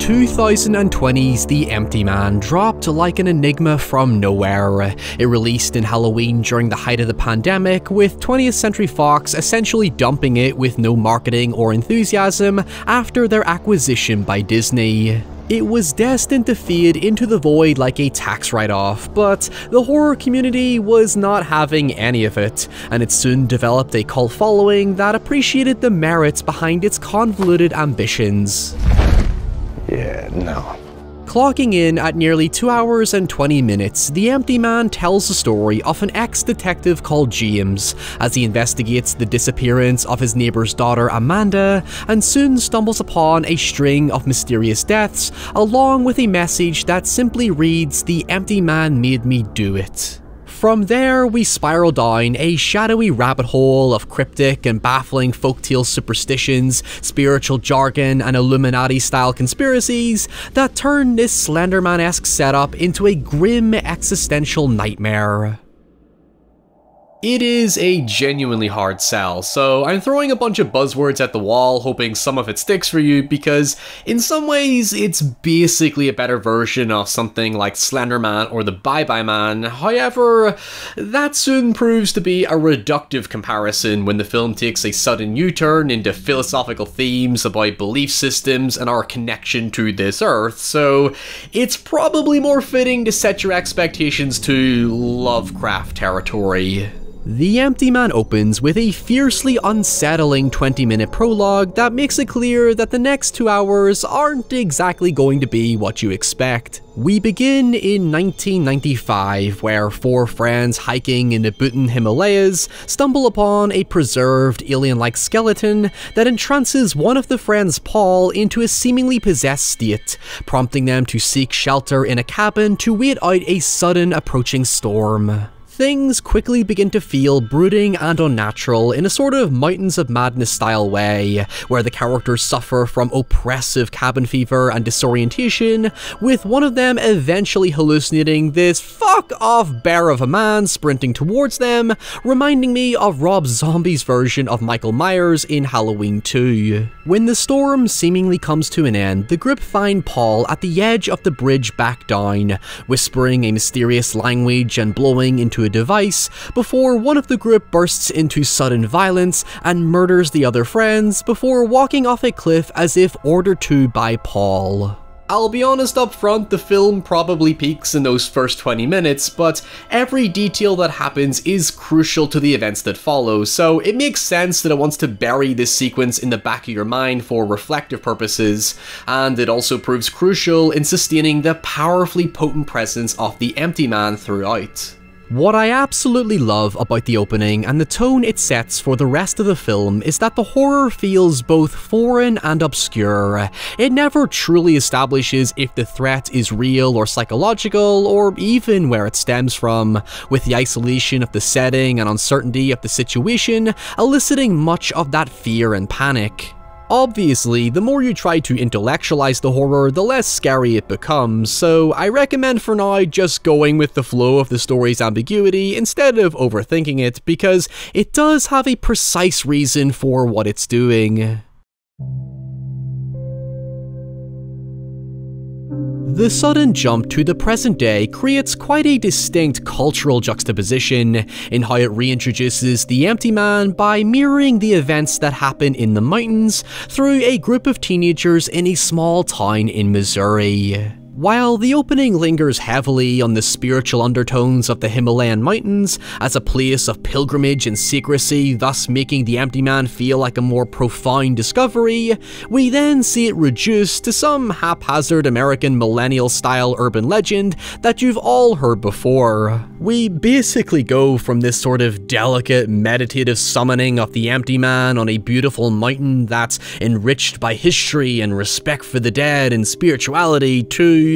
2020's The Empty Man dropped like an enigma from nowhere. It released in Halloween during the height of the pandemic, with 20th Century Fox essentially dumping it with no marketing or enthusiasm after their acquisition by Disney. It was destined to fade into the void like a tax write-off, but the horror community was not having any of it, and it soon developed a cult following that appreciated the merits behind its convoluted ambitions. Yeah, no. Clocking in at nearly 2 hours and 20 minutes, The Empty Man tells the story of an ex-detective called James as he investigates the disappearance of his neighbor's daughter Amanda and soon stumbles upon a string of mysterious deaths along with a message that simply reads, "The Empty Man made me do it." From there, we spiral down a shadowy rabbit hole of cryptic and baffling folktale superstitions, spiritual jargon, and Illuminati-style conspiracies that turn this Slenderman-esque setup into a grim existential nightmare. It is a genuinely hard sell, so I'm throwing a bunch of buzzwords at the wall hoping some of it sticks for you, because in some ways it's basically a better version of something like Slenderman or the Bye-Bye Man. However, that soon proves to be a reductive comparison when the film takes a sudden U-turn into philosophical themes about belief systems and our connection to this earth, so it's probably more fitting to set your expectations to Lovecraft territory. The Empty Man opens with a fiercely unsettling 20-minute prologue that makes it clear that the next 2 hours aren't exactly going to be what you expect. We begin in 1995, where 4 friends hiking in the Bhutan Himalayas stumble upon a preserved alien-like skeleton that entrances one of the friends, Paul, into a seemingly possessed state, prompting them to seek shelter in a cabin to wait out a sudden approaching storm. Things quickly begin to feel brooding and unnatural in a sort of Mountains of Madness style way, where the characters suffer from oppressive cabin fever and disorientation, with one of them eventually hallucinating this fuck-off bear of a man sprinting towards them, reminding me of Rob Zombie's version of Michael Myers in Halloween 2. When the storm seemingly comes to an end, the group find Paul at the edge of the bridge back down, whispering a mysterious language and blowing into a device before one of the group bursts into sudden violence and murders the other friends before walking off a cliff as if ordered to by Paul. I'll be honest up front, the film probably peaks in those first 20 minutes, but every detail that happens is crucial to the events that follow, so it makes sense that it wants to bury this sequence in the back of your mind for reflective purposes, and it also proves crucial in sustaining the powerfully potent presence of the Empty Man throughout. What I absolutely love about the opening and the tone it sets for the rest of the film is that the horror feels both foreign and obscure. It never truly establishes if the threat is real or psychological, or even where it stems from, with the isolation of the setting and uncertainty of the situation eliciting much of that fear and panic. Obviously, the more you try to intellectualize the horror, the less scary it becomes, so I recommend for now just going with the flow of the story's ambiguity instead of overthinking it, because it does have a precise reason for what it's doing. The sudden jump to the present day creates quite a distinct cultural juxtaposition in how it reintroduces the Empty Man by mirroring the events that happen in the mountains through a group of teenagers in a small town in Missouri. While the opening lingers heavily on the spiritual undertones of the Himalayan mountains as a place of pilgrimage and secrecy, thus making the Empty Man feel like a more profound discovery, we then see it reduced to some haphazard American millennial-style urban legend that you've all heard before. We basically go from this sort of delicate, meditative summoning of the Empty Man on a beautiful mountain that's enriched by history and respect for the dead and spirituality to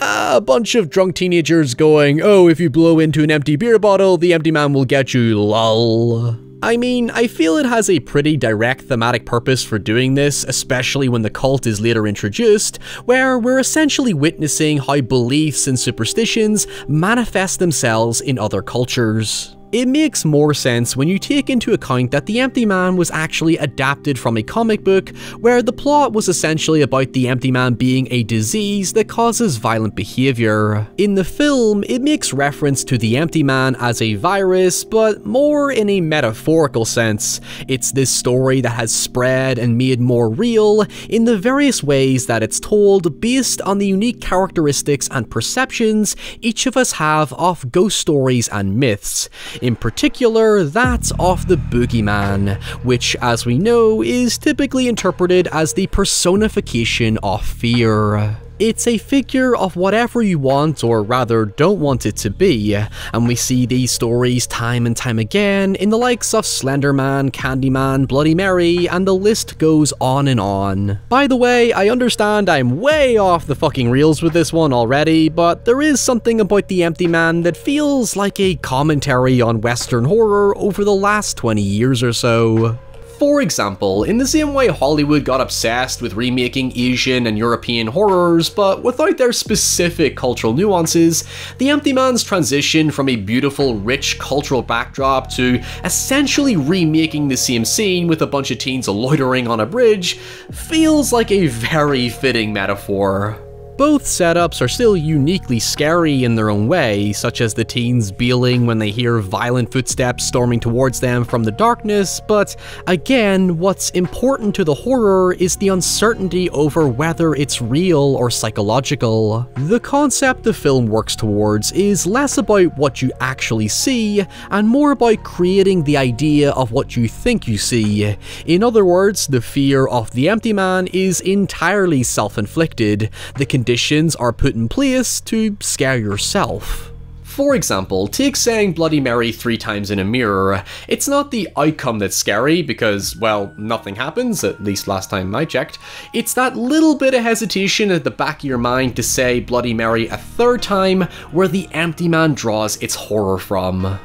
a bunch of drunk teenagers going, "Oh, if you blow into an empty beer bottle, the Empty Man will get you, lol." I mean, I feel it has a pretty direct thematic purpose for doing this, especially when the cult is later introduced, where we're essentially witnessing how beliefs and superstitions manifest themselves in other cultures. It makes more sense when you take into account that The Empty Man was actually adapted from a comic book, where the plot was essentially about the Empty Man being a disease that causes violent behavior. In the film, it makes reference to the Empty Man as a virus, but more in a metaphorical sense. It's this story that has spread and made more real in the various ways that it's told based on the unique characteristics and perceptions each of us have of ghost stories and myths. In particular, that's of the boogeyman, which, as we know, is typically interpreted as the personification of fear. It's a figure of whatever you want, or rather don't want it to be, and we see these stories time and time again in the likes of Slender Man, Candyman, Bloody Mary, and the list goes on and on. By the way, I understand I'm way off the fucking reels with this one already, but there is something about the Empty Man that feels like a commentary on Western horror over the last 20 years or so. For example, in the same way Hollywood got obsessed with remaking Asian and European horrors, but without their specific cultural nuances, The Empty Man's transition from a beautiful, rich cultural backdrop to essentially remaking the same scene with a bunch of teens loitering on a bridge feels like a very fitting metaphor. Both setups are still uniquely scary in their own way, such as the teens bailing when they hear violent footsteps storming towards them from the darkness, but again, what's important to the horror is the uncertainty over whether it's real or psychological. The concept the film works towards is less about what you actually see, and more about creating the idea of what you think you see. In other words, the fear of the Empty Man is entirely self-inflicted. The conditions are put in place to scare yourself. For example, take saying Bloody Mary 3 times in a mirror. It's not the outcome that's scary because, well, nothing happens, at least last time I checked. It's that little bit of hesitation at the back of your mind to say Bloody Mary a 3rd time where the Empty Man draws its horror from.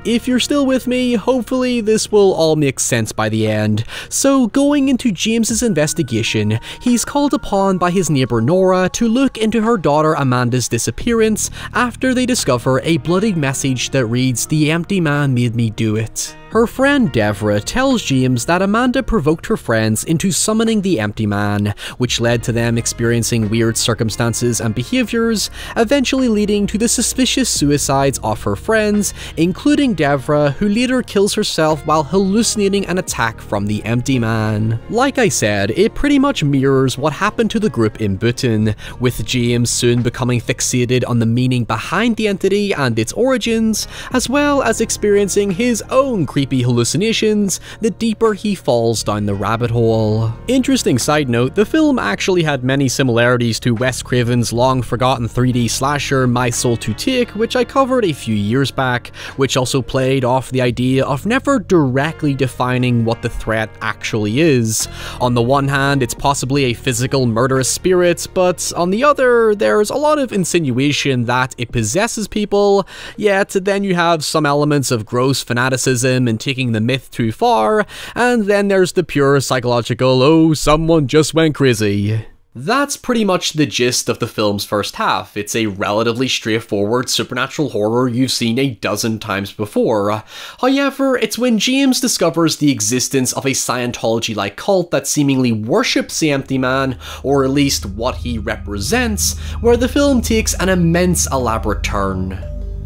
If you're still with me, hopefully this will all make sense by the end. So going into James's investigation, he's called upon by his neighbour Nora to look into her daughter Amanda's disappearance after they discover a bloodied message that reads, "The Empty Man made me do it." Her friend Devra tells James that Amanda provoked her friends into summoning the Empty Man, which led to them experiencing weird circumstances and behaviours, eventually leading to the suspicious suicides of her friends, including Devra, who later kills herself while hallucinating an attack from the Empty Man. Like I said, it pretty much mirrors what happened to the group in Bhutan, with James soon becoming fixated on the meaning behind the entity and its origins, as well as experiencing his own creepy hallucinations the deeper he falls down the rabbit hole. Interesting side note, the film actually had many similarities to Wes Craven's long-forgotten 3D slasher My Soul to Take, which I covered a few years back, which also played off the idea of never directly defining what the threat actually is. On the one hand, it's possibly a physical murderous spirit, but on the other, there's a lot of insinuation that it possesses people, yet then you have some elements of gross fanaticism and taking the myth too far, and then there's the pure psychological, oh, someone just went crazy. That's pretty much the gist of the film's first half. It's a relatively straightforward supernatural horror you've seen a dozen times before. However, it's when James discovers the existence of a Scientology-like cult that seemingly worships the Empty Man, or at least what he represents, where the film takes an immense elaborate turn.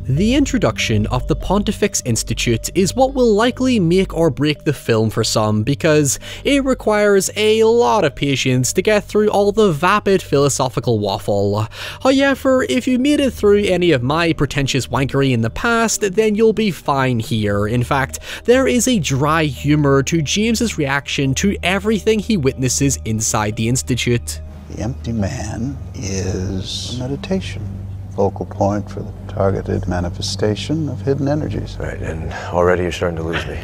The introduction of the Pontifex Institute is what will likely make or break the film for some, because it requires a lot of patience to get through all the vapid philosophical waffle. However, if you made it through any of my pretentious wankery in the past, then you'll be fine here. In fact, there is a dry humour to James's reaction to everything he witnesses inside the Institute. The Empty Man is meditation. Focal point for the targeted manifestation of hidden energies. Right, and already you're starting to lose me.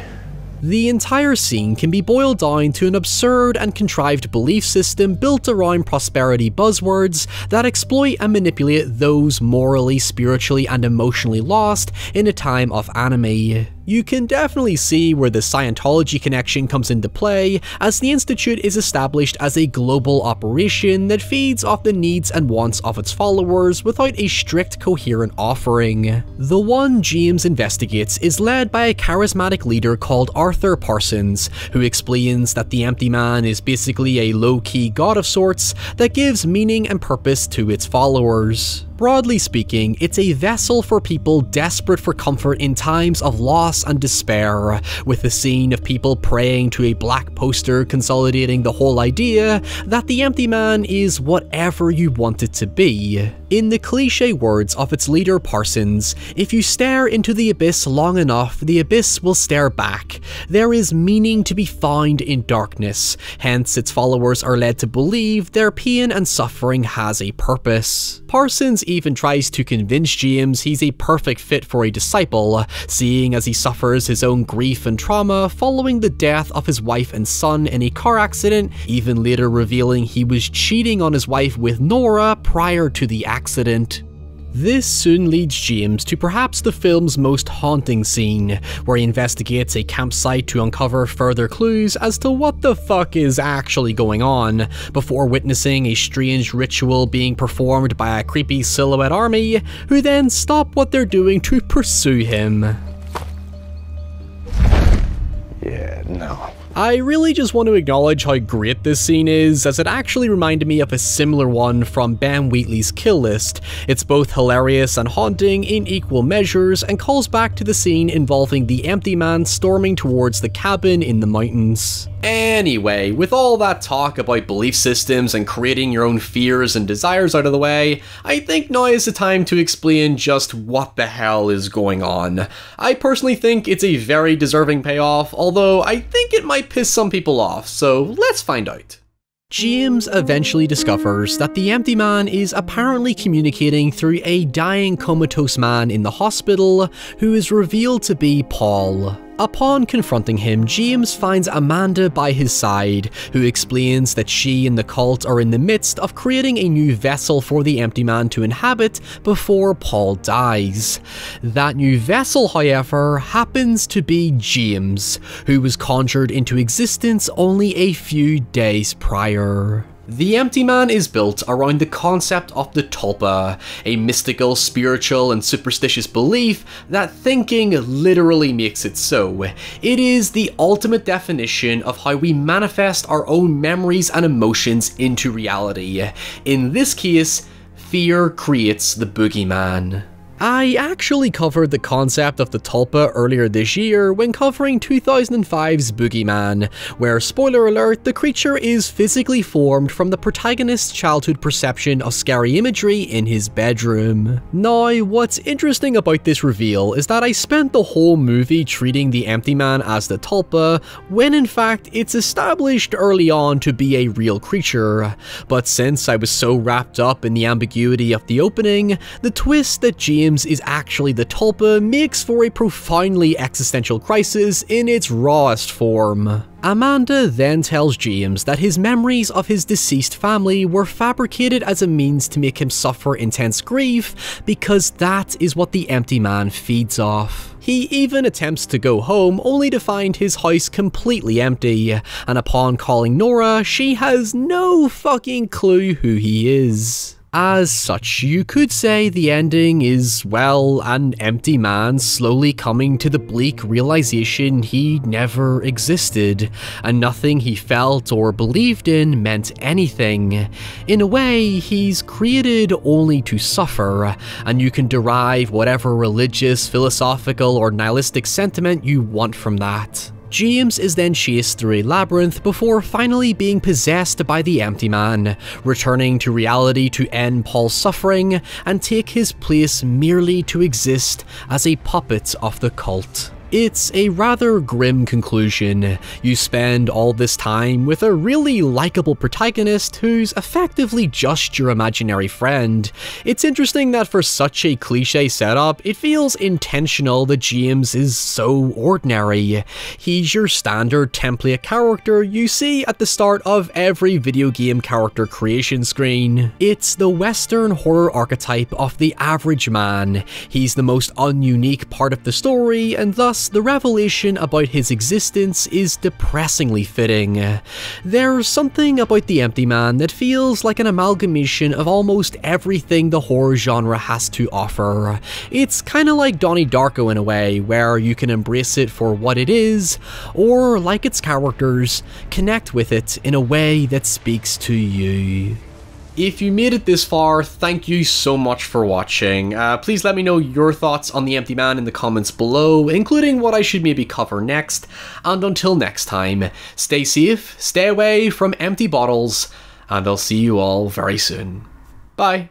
The entire scene can be boiled down to an absurd and contrived belief system built around prosperity buzzwords that exploit and manipulate those morally, spiritually, and emotionally lost in a time of anime. You can definitely see where the Scientology connection comes into play, as the Institute is established as a global operation that feeds off the needs and wants of its followers without a strict, coherent offering. The one James investigates is led by a charismatic leader called Arthur Parsons, who explains that the Empty Man is basically a low-key god of sorts that gives meaning and purpose to its followers. Broadly speaking, it's a vessel for people desperate for comfort in times of loss and despair, with the scene of people praying to a black poster consolidating the whole idea that the Empty Man is whatever you want it to be. In the cliche words of its leader Parsons, if you stare into the abyss long enough, the abyss will stare back. There is meaning to be found in darkness, hence its followers are led to believe their pain and suffering has a purpose. Parsons even tries to convince James he's a perfect fit for a disciple, seeing as he suffers his own grief and trauma following the death of his wife and son in a car accident, even later revealing he was cheating on his wife with Nora prior to the accident. This soon leads James to perhaps the film's most haunting scene, where he investigates a campsite to uncover further clues as to what the fuck is actually going on, before witnessing a strange ritual being performed by a creepy silhouette army, who then stop what they're doing to pursue him. Yeah, no. I really just want to acknowledge how great this scene is, as it actually reminded me of a similar one from Ben Wheatley's Kill List. It's both hilarious and haunting in equal measures, and calls back to the scene involving the Empty Man storming towards the cabin in the mountains. Anyway, with all that talk about belief systems and creating your own fears and desires out of the way, I think now is the time to explain just what the hell is going on. I personally think it's a very deserving payoff, although I think it might piss some people off, so let's find out. James eventually discovers that the Empty Man is apparently communicating through a dying comatose man in the hospital, who is revealed to be Paul. Upon confronting him, James finds Amanda by his side, who explains that she and the cult are in the midst of creating a new vessel for the Empty Man to inhabit before Paul dies. That new vessel, however, happens to be James, who was conjured into existence only a few days prior. The Empty Man is built around the concept of the tulpa, a mystical, spiritual, and superstitious belief that thinking literally makes it so. It is the ultimate definition of how we manifest our own memories and emotions into reality. In this case, fear creates the boogeyman. I actually covered the concept of the tulpa earlier this year when covering 2005's Boogeyman, where, spoiler alert, the creature is physically formed from the protagonist's childhood perception of scary imagery in his bedroom. Now, what's interesting about this reveal is that I spent the whole movie treating the Empty Man as the tulpa, when in fact it's established early on to be a real creature. But since I was so wrapped up in the ambiguity of the opening, the twist that James is actually the tulpa makes for a profoundly existential crisis in its rawest form. Amanda then tells James that his memories of his deceased family were fabricated as a means to make him suffer intense grief, because that is what the Empty Man feeds off. He even attempts to go home only to find his house completely empty, and upon calling Nora, she has no fucking clue who he is. As such, you could say the ending is, well, an empty man slowly coming to the bleak realization he never existed, and nothing he felt or believed in meant anything. In a way, he's created only to suffer, and you can derive whatever religious, philosophical, or nihilistic sentiment you want from that. James is then chased through a labyrinth before finally being possessed by the Empty Man, returning to reality to end Paul's suffering and take his place merely to exist as a puppet of the cult. It's a rather grim conclusion. You spend all this time with a really likable protagonist who's effectively just your imaginary friend. It's interesting that for such a cliche setup, it feels intentional that James is so ordinary. He's your standard template character you see at the start of every video game character creation screen. It's the Western horror archetype of the average man. He's the most ununique part of the story, and thus Plus, the revelation about his existence is depressingly fitting. There's something about The Empty Man that feels like an amalgamation of almost everything the horror genre has to offer. It's kinda like Donnie Darko in a way, where you can embrace it for what it is, or like its characters, connect with it in a way that speaks to you. If you made it this far, thank you so much for watching. Please let me know your thoughts on The Empty Man in the comments below, including what I should maybe cover next. And until next time, stay safe, stay away from empty bottles, and I'll see you all very soon. Bye.